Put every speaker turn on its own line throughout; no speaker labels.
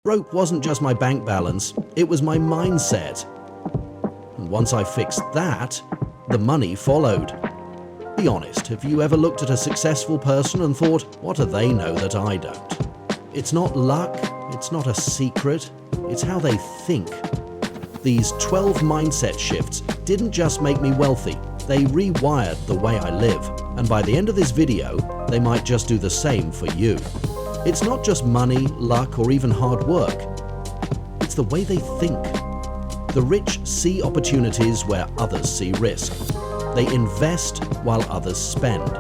Broke wasn't just my bank balance, it was my mindset. And once I fixed that, the money followed. Be honest, have you ever looked at a successful person and thought, what do they know that I don't? It's not luck, it's not a secret, it's how they think. These 12 mindset shifts didn't just make me wealthy, they rewired the way I live. And by the end of this video, they might just do the same for you. It's not just money, luck, or even hard work. It's the way they think. The rich see opportunities where others see risk. They invest while others spend.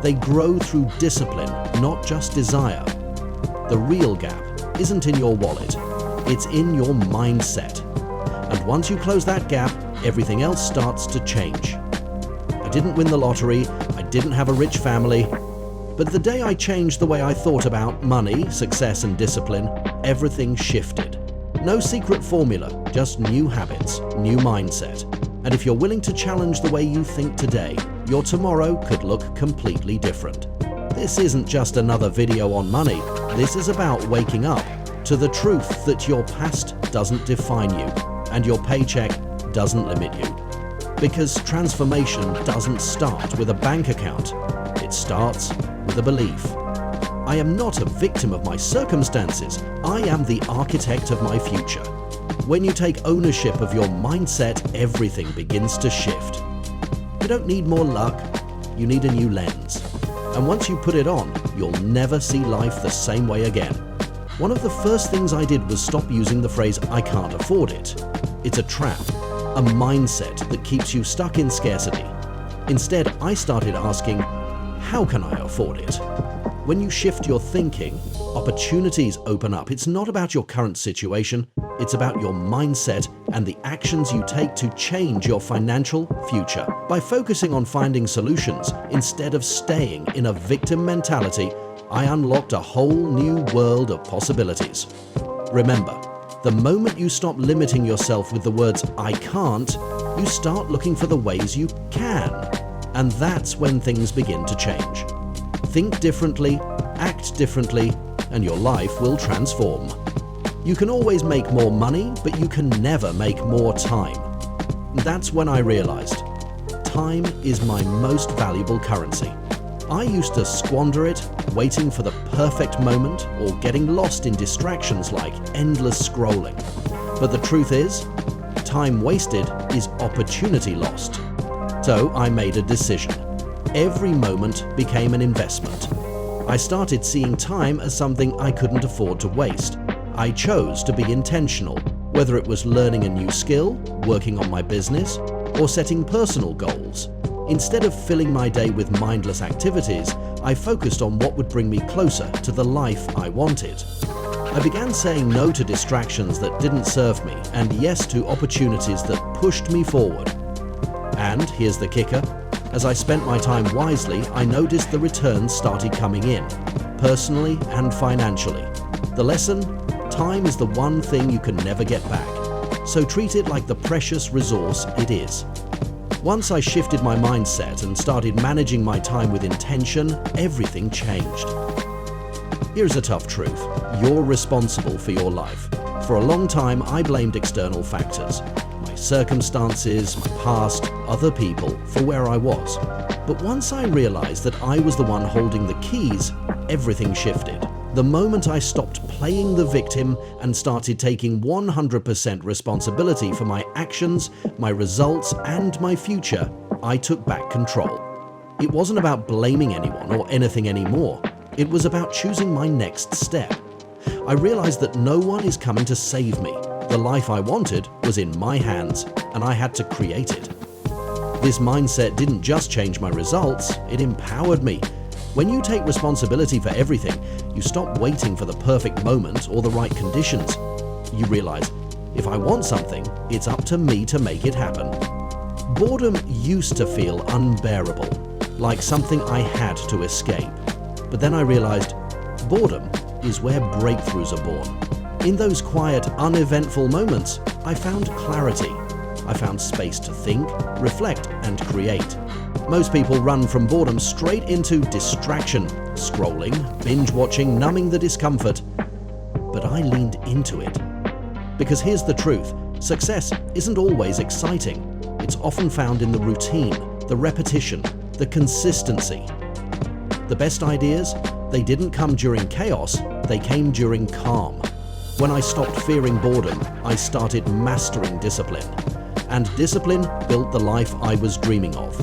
They grow through discipline, not just desire. The real gap isn't in your wallet, it's in your mindset. And once you close that gap, everything else starts to change. I didn't win the lottery, I didn't have a rich family, but the day I changed the way I thought about money, success, and discipline, everything shifted. No secret formula, just new habits, new mindset. And if you're willing to challenge the way you think today, your tomorrow could look completely different. This isn't just another video on money. This is about waking up to the truth that your past doesn't define you and your paycheck doesn't limit you. Because transformation doesn't start with a bank account. It starts with a belief. I am not a victim of my circumstances. I am the architect of my future. When you take ownership of your mindset, everything begins to shift. You don't need more luck, you need a new lens. And once you put it on, you'll never see life the same way again. One of the first things I did was stop using the phrase, "I can't afford it." It's a trap, a mindset that keeps you stuck in scarcity. Instead, I started asking, how can I afford it? When you shift your thinking, opportunities open up. It's not about your current situation, it's about your mindset and the actions you take to change your financial future. By focusing on finding solutions instead of staying in a victim mentality, I unlocked a whole new world of possibilities. Remember, the moment you stop limiting yourself with the words "I can't," you start looking for the ways you can. And that's when things begin to change. Think differently, act differently, and your life will transform. You can always make more money, but you can never make more time. That's when I realized, time is my most valuable currency. I used to squander it, waiting for the perfect moment or getting lost in distractions like endless scrolling. But the truth is, time wasted is opportunity lost. So I made a decision. Every moment became an investment. I started seeing time as something I couldn't afford to waste. I chose to be intentional, whether it was learning a new skill, working on my business, or setting personal goals. Instead of filling my day with mindless activities, I focused on what would bring me closer to the life I wanted. I began saying no to distractions that didn't serve me and yes to opportunities that pushed me forward. And here's the kicker, as I spent my time wisely, I noticed the returns started coming in, personally and financially. The lesson? Time is the one thing you can never get back, so treat it like the precious resource it is. Once I shifted my mindset and started managing my time with intention, everything changed. Here's a tough truth, you're responsible for your life. For a long time, I blamed external factors. My circumstances, my past, other people, for where I was. But once I realized that I was the one holding the keys, everything shifted. The moment I stopped playing the victim and started taking 100% responsibility for my actions, my results, and my future, I took back control. It wasn't about blaming anyone or anything anymore. It was about choosing my next step. I realized that no one is coming to save me. The life I wanted was in my hands, and I had to create it. This mindset didn't just change my results, it empowered me. When you take responsibility for everything, you stop waiting for the perfect moment or the right conditions. You realize, if I want something, it's up to me to make it happen. Boredom used to feel unbearable, like something I had to escape. But then I realized, boredom is where breakthroughs are born. In those quiet, uneventful moments, I found clarity. I found space to think, reflect, and create. Most people run from boredom straight into distraction, scrolling, binge watching, numbing the discomfort. But but I leaned into it. Because here's the truth, success isn't always exciting. It's often found in the routine, the repetition, the consistency. The best ideas, they didn't come during chaos, they came during calm. When I stopped fearing boredom, I started mastering discipline. And discipline built the life I was dreaming of.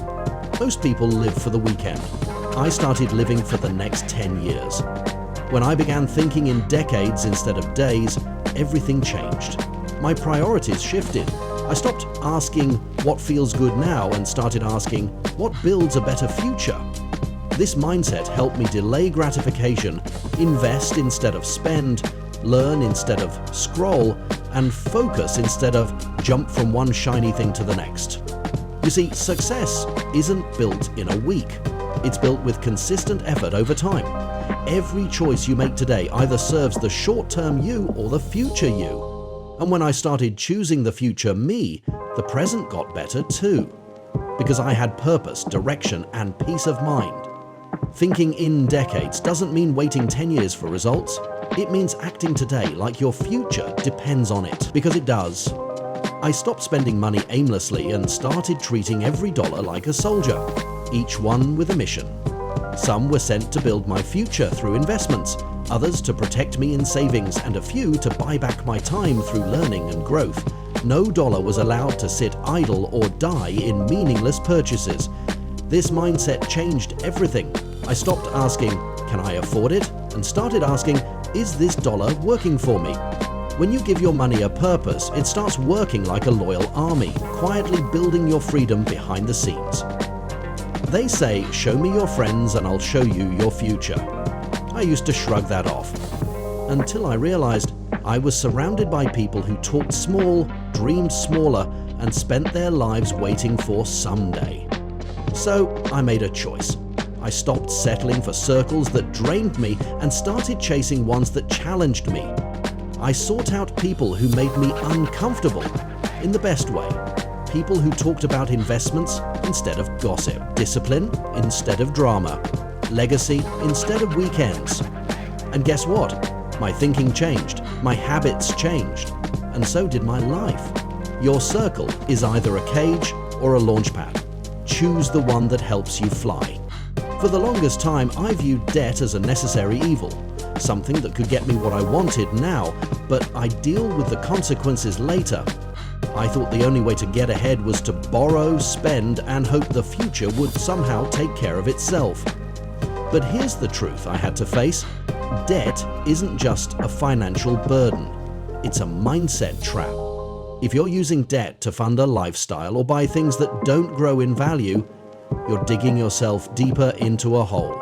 Most people live for the weekend. I started living for the next 10 years. When I began thinking in decades instead of days, everything changed. My priorities shifted. I stopped asking what feels good now and started asking what builds a better future. This mindset helped me delay gratification, invest instead of spend, learn instead of scroll, and focus instead of jump from one shiny thing to the next. You see, success isn't built in a week. It's built with consistent effort over time. Every choice you make today either serves the short-term you or the future you. And when I started choosing the future me, the present got better too. Because I had purpose, direction, and peace of mind. Thinking in decades doesn't mean waiting 10 years for results. It means acting today like your future depends on it, because it does. I stopped spending money aimlessly and started treating every dollar like a soldier, each one with a mission. Some were sent to build my future through investments, others to protect me in savings, and a few to buy back my time through learning and growth. No dollar was allowed to sit idle or die in meaningless purchases. This mindset changed everything. I stopped asking, can I afford it? And started asking, is this dollar working for me? When you give your money a purpose, it starts working like a loyal army, quietly building your freedom behind the scenes. They say, show me your friends and I'll show you your future. I used to shrug that off, until I realized I was surrounded by people who talked small, dreamed smaller, and spent their lives waiting for someday. So I made a choice. I stopped settling for circles that drained me and started chasing ones that challenged me. I sought out people who made me uncomfortable, in the best way. People who talked about investments instead of gossip, discipline instead of drama, legacy instead of weekends. And guess what? My thinking changed, my habits changed, and so did my life. Your circle is either a cage or a launch pad. Choose the one that helps you fly. For the longest time, I viewed debt as a necessary evil, something that could get me what I wanted now, but I'd deal with the consequences later. I thought the only way to get ahead was to borrow, spend, and hope the future would somehow take care of itself. But here's the truth I had to face. Debt isn't just a financial burden. It's a mindset trap. If you're using debt to fund a lifestyle or buy things that don't grow in value, you're digging yourself deeper into a hole.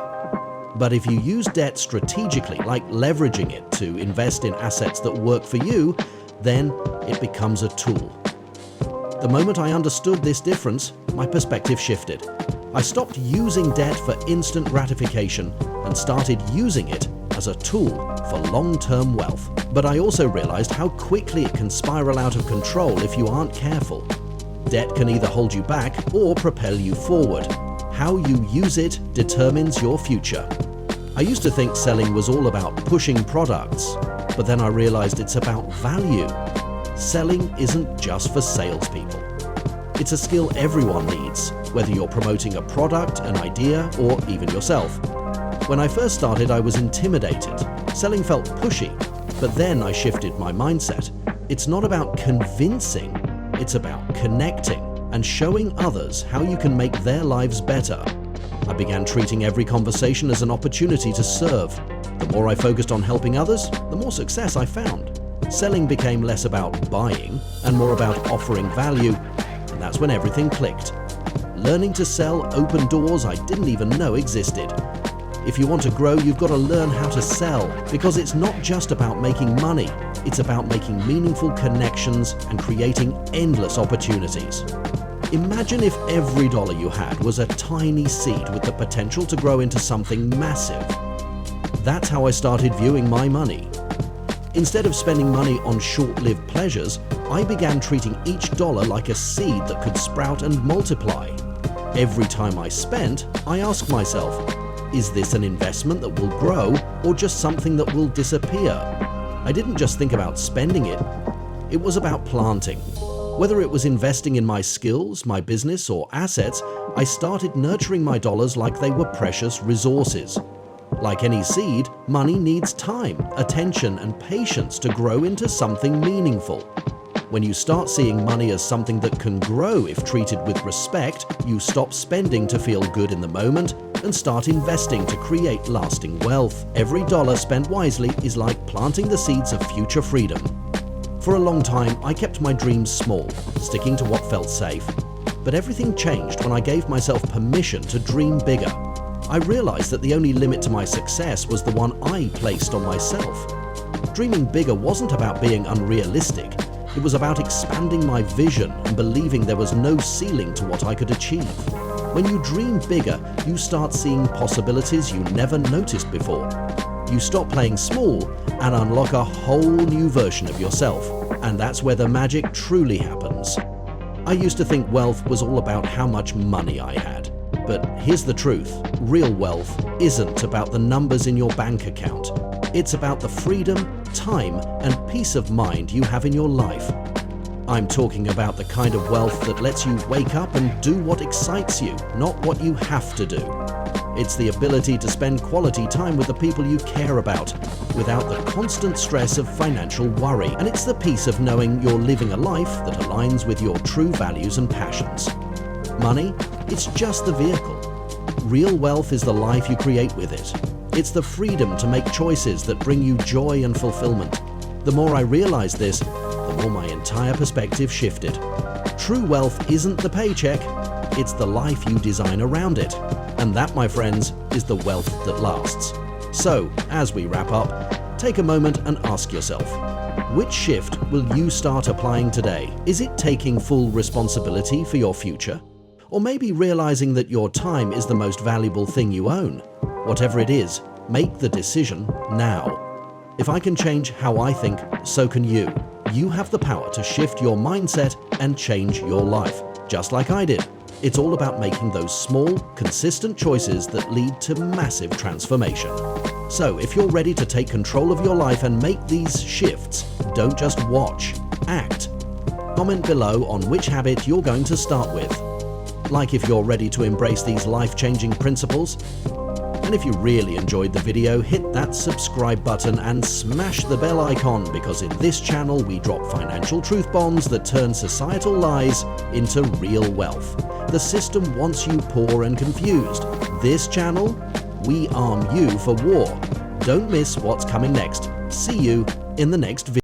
But if you use debt strategically, like leveraging it to invest in assets that work for you, then it becomes a tool. The moment I understood this difference, my perspective shifted. I stopped using debt for instant gratification and started using it as a tool for long-term wealth. But I also realized how quickly it can spiral out of control if you aren't careful. Debt can either hold you back or propel you forward. How you use it determines your future. I used to think selling was all about pushing products, but then I realized it's about value. Selling isn't just for salespeople. It's a skill everyone needs, whether you're promoting a product, an idea, or even yourself. When I first started, I was intimidated. Selling felt pushy, but then I shifted my mindset. It's not about convincing, it's about connecting and showing others how you can make their lives better. I began treating every conversation as an opportunity to serve. The more I focused on helping others, the more success I found. Selling became less about buying and more about offering value, and that's when everything clicked. Learning to sell opened doors I didn't even know existed. If you want to grow, you've got to learn how to sell, because it's not just about making money, it's about making meaningful connections and creating endless opportunities. Imagine if every dollar you had was a tiny seed with the potential to grow into something massive. That's how I started viewing my money. Instead of spending money on short-lived pleasures, I began treating each dollar like a seed that could sprout and multiply. Every time I spent, I asked myself, is this an investment that will grow or just something that will disappear? I didn't just think about spending it, it was about planting. Whether it was investing in my skills, my business, or assets, I started nurturing my dollars like they were precious resources. Like any seed, money needs time, attention, and patience to grow into something meaningful. When you start seeing money as something that can grow if treated with respect, you stop spending to feel good in the moment and start investing to create lasting wealth. Every dollar spent wisely is like planting the seeds of future freedom. For a long time, I kept my dreams small, sticking to what felt safe. But everything changed when I gave myself permission to dream bigger. I realized that the only limit to my success was the one I placed on myself. Dreaming bigger wasn't about being unrealistic. It was about expanding my vision and believing there was no ceiling to what I could achieve. When you dream bigger, you start seeing possibilities you never noticed before. You stop playing small and unlock a whole new version of yourself. And that's where the magic truly happens. I used to think wealth was all about how much money I had. But here's the truth. Real wealth isn't about the numbers in your bank account. It's about the freedom, time, and peace of mind you have in your life. I'm talking about the kind of wealth that lets you wake up and do what excites you, not what you have to do. It's the ability to spend quality time with the people you care about, without the constant stress of financial worry. And it's the peace of knowing you're living a life that aligns with your true values and passions. Money, it's just the vehicle. Real wealth is the life you create with it. It's the freedom to make choices that bring you joy and fulfillment. The more I realized this, the more my entire perspective shifted. True wealth isn't the paycheck, it's the life you design around it. And that, my friends, is the wealth that lasts. So, as we wrap up, take a moment and ask yourself, which shift will you start applying today? Is it taking full responsibility for your future? Or maybe realizing that your time is the most valuable thing you own? Whatever it is, make the decision now. If I can change how I think, so can you. You have the power to shift your mindset and change your life, just like I did. It's all about making those small, consistent choices that lead to massive transformation. So if you're ready to take control of your life and make these shifts, don't just watch, act. Comment below on which habit you're going to start with. Like if you're ready to embrace these life-changing principles. And if you really enjoyed the video, hit that subscribe button and smash the bell icon, because in this channel we drop financial truth bombs that turn societal lies into real wealth. The system wants you poor and confused. This channel, we arm you for war. Don't miss what's coming next. See you in the next video.